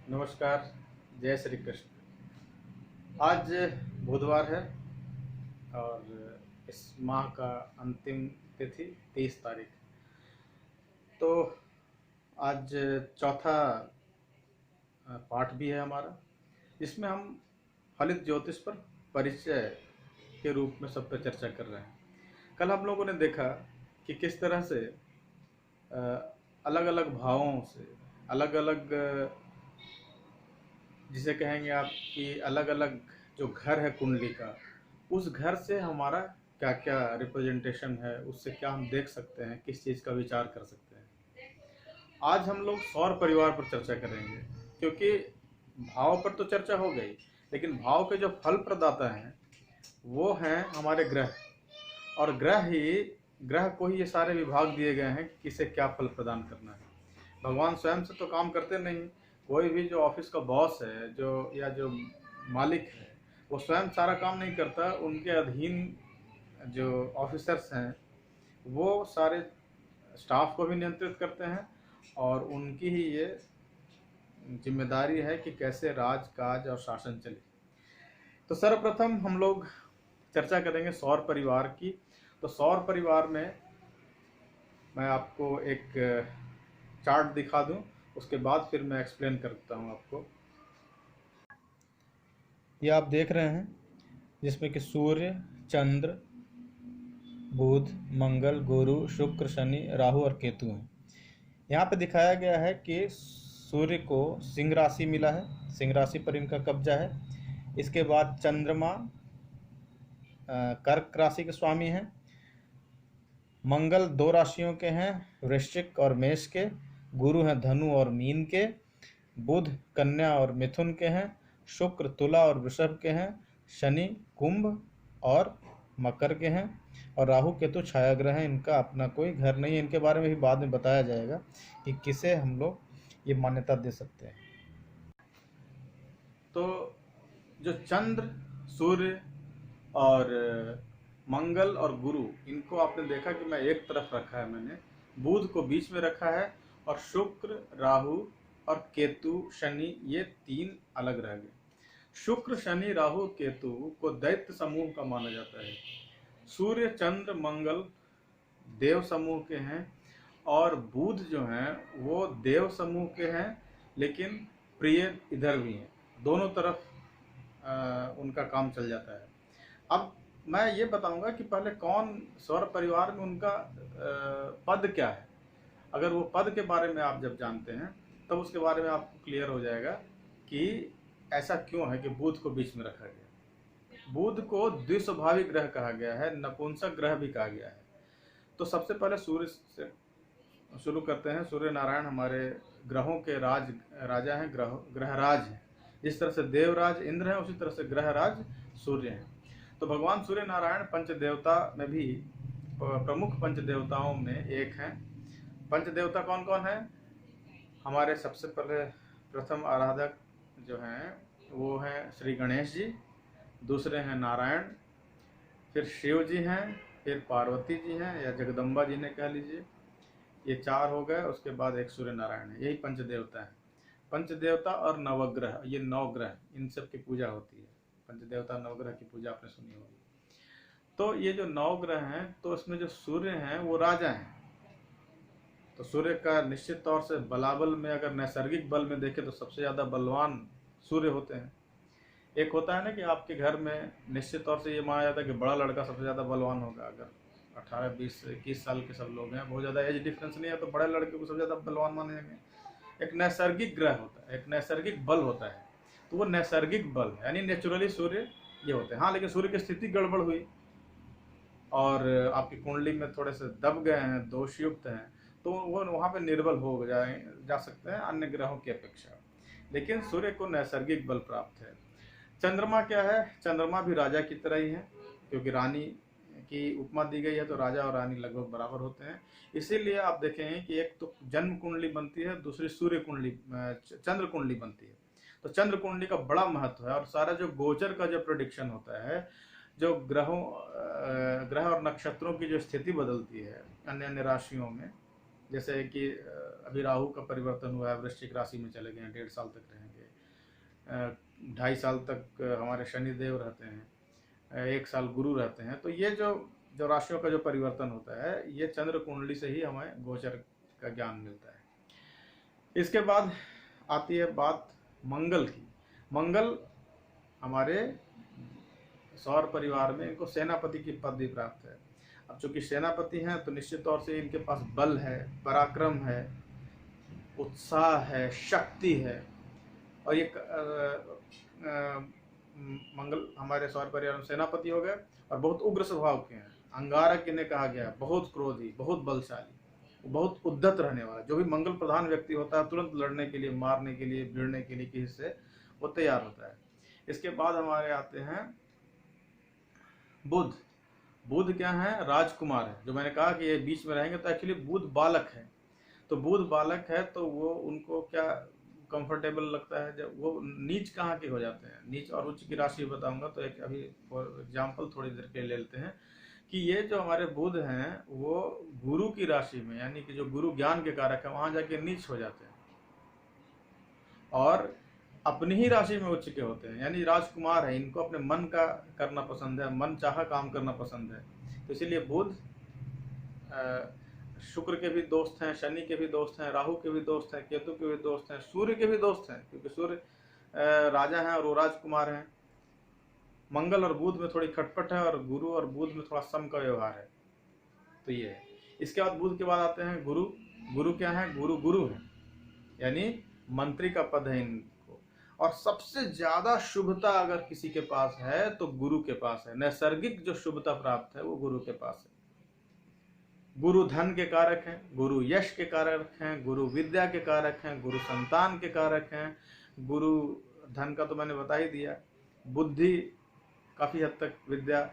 नमस्कार। जय श्री कृष्ण। आज बुधवार है और इस माह का अंतिम तिथि 30 तारीख। तो आज चौथा पाठ भी है हमारा, जिसमें हम फलित ज्योतिष पर परिचय के रूप में सब पर चर्चा कर रहे हैं। कल हम लोगों ने देखा कि किस तरह से अलग अलग भावों से अलग अलग, जिसे कहेंगे आप कि अलग अलग जो घर है कुंडली का, उस घर से हमारा क्या क्या रिप्रेजेंटेशन है, उससे क्या हम देख सकते हैं, किस चीज़ का विचार कर सकते हैं। आज हम लोग सौर परिवार पर चर्चा करेंगे, क्योंकि भाव पर तो चर्चा हो गई, लेकिन भाव के जो फल प्रदाता हैं वो हैं हमारे ग्रह। और ग्रह को ही ये सारे विभाग दिए गए हैं कि किसे क्या फल प्रदान करना है। भगवान स्वयं से तो काम करते नहीं। कोई भी जो ऑफिस का बॉस है, जो मालिक है, वो स्वयं सारा काम नहीं करता। उनके अधीन जो ऑफिसर्स हैं वो सारे स्टाफ को भी नियंत्रित करते हैं, और उनकी ही ये जिम्मेदारी है कि कैसे राज काज और शासन चले। तो सर्वप्रथम हम लोग चर्चा करेंगे सौर परिवार की। तो सौर परिवार में मैं आपको एक चार्ट दिखा दूं, उसके बाद फिर मैं एक्सप्लेन करता हूं आपको। ये आप देख रहे हैं, जिसमें कि सूर्य, चंद्र, बुध, मंगल, गुरु, शुक्र, शनि, राहु और केतु हैं। यहाँ पे दिखाया गया है कि सूर्य को सिंह राशि मिला है, सिंह राशि पर इनका कब्जा है। इसके बाद चंद्रमा कर्क राशि के स्वामी हैं। मंगल 2 राशियों के हैं, वृश्चिक और मेष के। गुरु हैं धनु और मीन के। बुध कन्या और मिथुन के हैं। शुक्र तुला और वृषभ के हैं। शनि कुंभ और मकर के हैं। और राहु केतु छाया ग्रह हैं, इनका अपना कोई घर नहीं है। इनके बारे में भी बाद में बताया जाएगा कि किसे हम लोग ये मान्यता दे सकते हैं। तो जो चंद्र, सूर्य और मंगल और गुरु, इनको आपने देखा कि मैं एक तरफ रखा है, मैंने बुध को बीच में रखा है, और शुक्र, राहु और केतु, शनि, ये 3 अलग रह गए। शुक्र, शनि, राहु, केतु को दैत्य समूह का माना जाता है। सूर्य, चंद्र, मंगल देव समूह के हैं, और बुध जो हैं वो देव समूह के हैं, लेकिन प्रिय इधर भी हैं। दोनों तरफ उनका काम चल जाता है। अब मैं ये बताऊंगा कि पहले कौन सौर परिवार में उनका पद क्या है। अगर वो पद के बारे में आप जब जानते हैं, तब उसके बारे में आपको क्लियर हो जाएगा कि ऐसा क्यों है कि बुध को बीच में रखा गया। बुध को द्विस्वभावी ग्रह कहा गया है, नपुंसक ग्रह भी कहा गया है। तो सबसे पहले सूर्य से शुरू करते हैं। सूर्य नारायण हमारे ग्रहों के राजा हैं, ग्रहराज हैं। जिस तरह से देवराज इंद्र है, उसी तरह से ग्रहराज सूर्य हैं। तो भगवान सूर्य नारायण पंचदेवता में भी प्रमुख पंचदेवताओं में एक हैं। पंचदेवता कौन कौन है? हमारे सबसे पहले प्रथम आराधक जो हैं वो हैं श्री गणेश जी, दूसरे हैं नारायण, फिर शिव जी हैं, फिर पार्वती जी हैं, या जगदम्बा जी ने कह लीजिए। ये 4 हो गए। उसके बाद एक सूर्य नारायण है। यही पंचदेवता है। पंचदेवता और नवग्रह, ये 9 ग्रह, इन सब की पूजा होती है। पंचदेवता नवग्रह की पूजा आपने सुनी होगी। तो ये जो 9 ग्रह हैं, तो इसमें जो सूर्य हैं वो राजा हैं। तो सूर्य का निश्चित तौर से बलाबल में, अगर नैसर्गिक बल में देखें तो सबसे ज़्यादा बलवान सूर्य होते हैं। एक होता है ना कि आपके घर में निश्चित तौर से ये माना जाता है कि बड़ा लड़का सबसे ज़्यादा बलवान होगा। अगर 18, 20, 21 साल के सब लोग हैं, बहुत ज़्यादा एज डिफरेंस नहीं है, तो बड़े लड़के को सबसे ज़्यादा बलवान माने जाएंगे। एक नैसर्गिक ग्रह होता है, एक नैसर्गिक बल होता है। तो वो नैसर्गिक बल यानी नेचुरली सूर्य ये होते हैं। हाँ, लेकिन सूर्य की स्थिति गड़बड़ हुई और आपकी कुंडली में थोड़े से दब गए हैं, दोषयुक्त हैं, तो वो वहाँ पे निर्बल हो जा सकते हैं अन्य ग्रहों की अपेक्षा। लेकिन सूर्य को नैसर्गिक बल प्राप्त है। चंद्रमा क्या है? चंद्रमा भी राजा की तरह ही है, क्योंकि रानी की उपमा दी गई है, तो राजा और रानी लगभग बराबर होते हैं। इसीलिए आप देखेंगे कि एक तो जन्म कुंडली बनती है, दूसरी सूर्य कुंडली, चंद्र कुंडली बनती है। तो चंद्र कुंडली का बड़ा महत्व है। और सारा जो गोचर का जो प्रेडिक्शन होता है, जो ग्रह और नक्षत्रों की जो स्थिति बदलती है अन्य अन्य राशियों में, जैसे कि अभी राहु का परिवर्तन हुआ है, वृश्चिक राशि में चले गए हैं, 1.5 साल तक रहेंगे। 2.5 साल तक हमारे शनिदेव रहते हैं, 1 साल गुरु रहते हैं। तो ये जो जो राशियों का जो परिवर्तन होता है, ये चंद्र कुंडली से ही हमें गोचर का ज्ञान मिलता है। इसके बाद आती है बात मंगल की। मंगल हमारे सौर परिवार में इनको सेनापति की पदवी प्राप्त है। अब चूंकि सेनापति हैं तो निश्चित तौर से इनके पास बल है, पराक्रम है, उत्साह है, शक्ति है। और ये मंगल हमारे सौर परिवार में सेनापति हो गए और बहुत उग्र स्वभाव के हैं। अंगारक इन्हें कहा गया, बहुत क्रोधी, बहुत बलशाली, बहुत उद्धत रहने वाला। जो भी मंगल प्रधान व्यक्ति होता है तुरंत लड़ने के लिए, मारने के लिए, भिड़ने के लिए किसी से वो तैयार होता है। इसके बाद हमारे आते हैं बुध। बुध क्या है? राजकुमार है। जो मैंने कहा कि ये बीच में रहेंगे, तो एक्चुअली बुध बालक है। तो बुध बालक है तो वो उनको क्या कंफर्टेबल लगता है, जब वो नीच कहाँ के हो जाते हैं। नीच और उच्च की राशि बताऊंगा, तो एक अभी फॉर एग्जाम्पल थोड़ी देर के लिए ले लेते हैं कि ये जो हमारे बुध हैं वो गुरु की राशि में, यानी कि जो गुरु ज्ञान के कारक है, वहां जाके नीच हो जाते हैं और अपनी ही राशि में उच्च के होते हैं। यानी राजकुमार है, इनको अपने मन का करना पसंद है, मन चाहा काम करना पसंद है। तो इसीलिए बुध शुक्र के भी दोस्त हैं, शनि के भी दोस्त हैं, राहु के भी दोस्त हैं, केतु के भी दोस्त हैं, सूर्य के भी दोस्त हैं, क्योंकि सूर्य राजा हैं और वो राजकुमार हैं। मंगल और बुध में थोड़ी खटपट है और गुरु और बुध में थोड़ा सम का व्यवहार है। तो ये है। इसके बाद बुध के बाद आते हैं गुरु। गुरु क्या है? गुरु गुरु है, यानी मंत्री का पद है इनको। और सबसे ज्यादा शुभता अगर किसी के पास है तो गुरु के पास है। नैसर्गिक जो शुभता प्राप्त है वो गुरु के पास है। गुरु धन के कारक हैं, गुरु यश के कारक हैं, गुरु विद्या के कारक हैं, गुरु संतान के कारक हैं। गुरु धन का तो मैंने बता ही दिया, बुद्धि काफी हद तक, विद्या,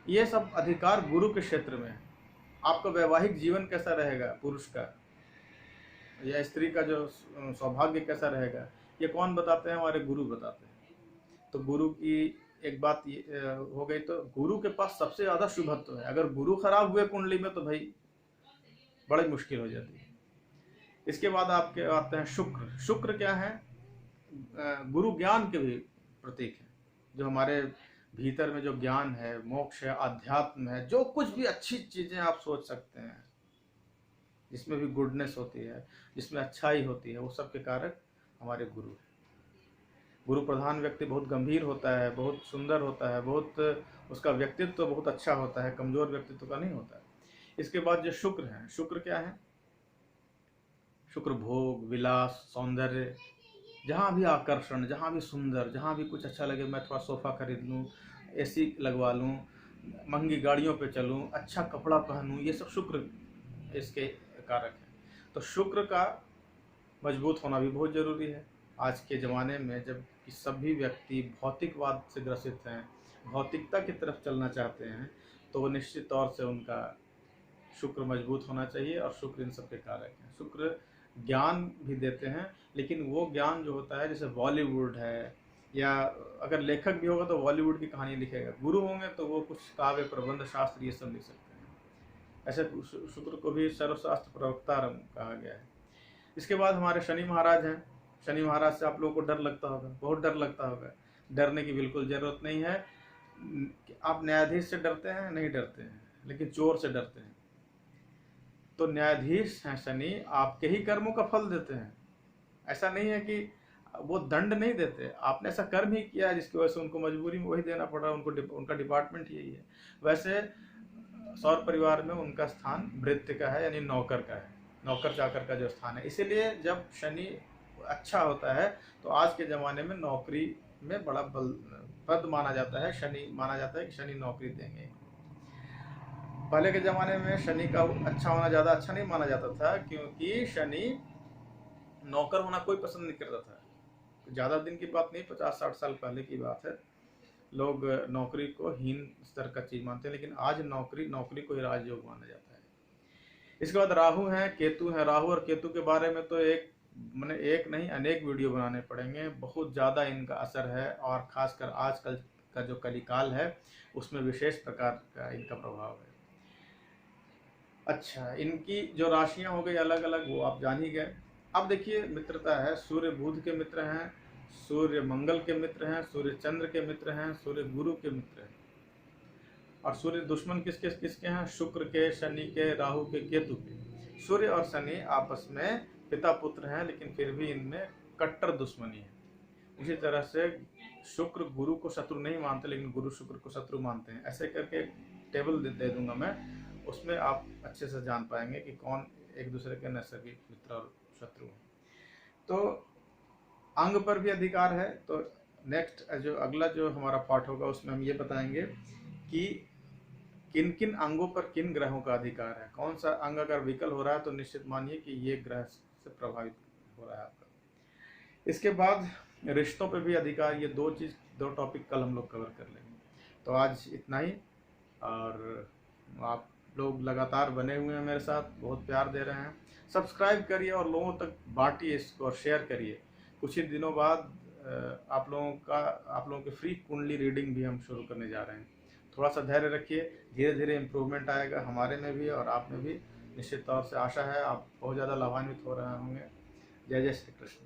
ये सब अधिकार गुरु के क्षेत्र में है। आपका वैवाहिक जीवन कैसा रहेगा, पुरुष का या स्त्री का जो सौभाग्य कैसा रहेगा, ये कौन बताते हैं? हमारे गुरु बताते हैं। तो गुरु की एक बात ये हो गई। तो गुरु के पास सबसे ज्यादा शुभत्व है। अगर गुरु खराब हुए कुंडली में तो भाई बड़ी मुश्किल हो जाती है। इसके बाद आपके आते हैं शुक्र। शुक्र क्या है? गुरु ज्ञान के भी प्रतीक है। जो हमारे भीतर में जो ज्ञान है, मोक्ष है, अध्यात्म है, जो कुछ भी अच्छी चीजें आप सोच सकते हैं, जिसमें भी गुडनेस होती है, जिसमें अच्छाई होती है, वो सब के कारक हमारे गुरु है। गुरु प्रधान व्यक्ति बहुत गंभीर होता है, बहुत सुंदर होता है, बहुत उसका व्यक्तित्व तो बहुत अच्छा होता है, कमजोर व्यक्तित्व का नहीं होता है। इसके बाद जो शुक्र है, शुक्र क्या है? शुक्र भोग, विलास, सौंदर्य, जहाँ भी आकर्षण, जहाँ भी सुंदर, जहाँ भी कुछ अच्छा लगे, मैं थोड़ा सोफा खरीद लूँ, एसी लगवा लूँ, महंगी गाड़ियों पे चलूँ, अच्छा कपड़ा पहनूँ, ये सब शुक्र इसके कारक है। तो शुक्र का मजबूत होना भी बहुत जरूरी है। आज के ज़माने में जब कि सभी व्यक्ति भौतिकवाद से ग्रसित हैं, भौतिकता की तरफ चलना चाहते हैं, तो निश्चित तौर से उनका शुक्र मजबूत होना चाहिए। और शुक्र इन सब के कारक हैं। शुक्र ज्ञान भी देते हैं, लेकिन वो ज्ञान जो होता है, जैसे बॉलीवुड है, या अगर लेखक भी होगा तो बॉलीवुड की कहानी लिखेगा। गुरु होंगे तो वो कुछ काव्य, प्रबंध, शास्त्र ये सब लिख सकते हैं। ऐसे शुक्र को भी सर्वशास्त्र प्रवक्ता कहा गया है। इसके बाद हमारे शनि महाराज हैं। शनि महाराज से आप लोगों को डर लगता होगा, बहुत डर लगता होगा। डरने की बिल्कुल जरूरत नहीं है। आप न्यायाधीश से डरते हैं? नहीं डरते हैं, लेकिन चोर से डरते हैं। तो न्यायाधीश हैं शनि, आपके ही कर्मों का फल देते हैं। ऐसा नहीं है कि वो दंड नहीं देते, आपने ऐसा कर्म ही किया जिसकी वजह से उनको मजबूरी में वही देना पड़ रहा है, उनको उनका डिपार्टमेंट यही है। वैसे सौर परिवार में उनका स्थान भृत्य का है, यानी नौकर का है, नौकर चाकर का जो स्थान है। इसीलिए जब शनि अच्छा होता है तो आज के ज़माने में नौकरी में बड़ा पद माना जाता है। शनि माना जाता है कि शनि नौकरी देंगे। पहले के ज़माने में शनि का अच्छा होना ज़्यादा अच्छा नहीं माना जाता था, क्योंकि शनि नौकर होना कोई पसंद नहीं करता था। ज़्यादा दिन की बात नहीं, 50-60 साल पहले की बात है। लोग नौकरी को हीन स्तर का चीज़ मानते हैं, लेकिन आज नौकरी को ही राजयोग माना जाता है। इसके बाद राहु हैं, केतु हैं। राहु और केतु के बारे में तो एक नहीं अनेक वीडियो बनाने पड़ेंगे। बहुत ज़्यादा इनका असर है, और ख़ासकर आजकल का जो कलिकाल है उसमें विशेष प्रकार का इनका प्रभाव है। अच्छा, इनकी जो राशियां हो गई अलग अलग, वो आप जान ही गए। अब देखिए मित्रता है, सूर्य बुध के मित्र हैं, सूर्य मंगल के मित्र हैं, सूर्य चंद्र के मित्र हैं, सूर्य गुरु के मित्र हैं। और सूर्य दुश्मन किसके किसके हैं? शुक्र के, शनि के, राहु के, केतु के। सूर्य और शनि आपस में पिता पुत्र हैं, लेकिन फिर भी इनमें कट्टर दुश्मनी है। इसी तरह से शुक्र गुरु को शत्रु नहीं मानते, लेकिन गुरु शुक्र को शत्रु मानते हैं। ऐसे करके एक टेबल दे दूंगा मैं, उसमें आप अच्छे से जान पाएंगे कि कौन एक दूसरे के नैसर्गिक मित्र और शत्रु हैं। तो अंग पर भी अधिकार है। तो नेक्स्ट जो अगला जो हमारा पार्ट होगा उसमें हम ये बताएंगे कि किन किन अंगों पर किन ग्रहों का अधिकार है। कौन सा अंग अगर विकल हो रहा है तो निश्चित मानिए कि ये ग्रह से प्रभावित हो रहा है आपका। इसके बाद रिश्तों पे भी अधिकार, ये दो टॉपिक कल हम लोग कवर कर लेंगे। तो आज इतना ही, और आप लोग लगातार बने हुए हैं मेरे साथ, बहुत प्यार दे रहे हैं। सब्सक्राइब करिए और लोगों तक बांटिए इसको और शेयर करिए। कुछ ही दिनों बाद आप लोगों की फ्री कुंडली रीडिंग भी हम शुरू करने जा रहे हैं। थोड़ा सा धैर्य रखिए, धीरे धीरे इम्प्रूवमेंट आएगा हमारे में भी और आप में भी। निश्चित तौर से आशा है आप बहुत ज़्यादा लाभान्वित हो रहे होंगे। जय जय श्री कृष्ण।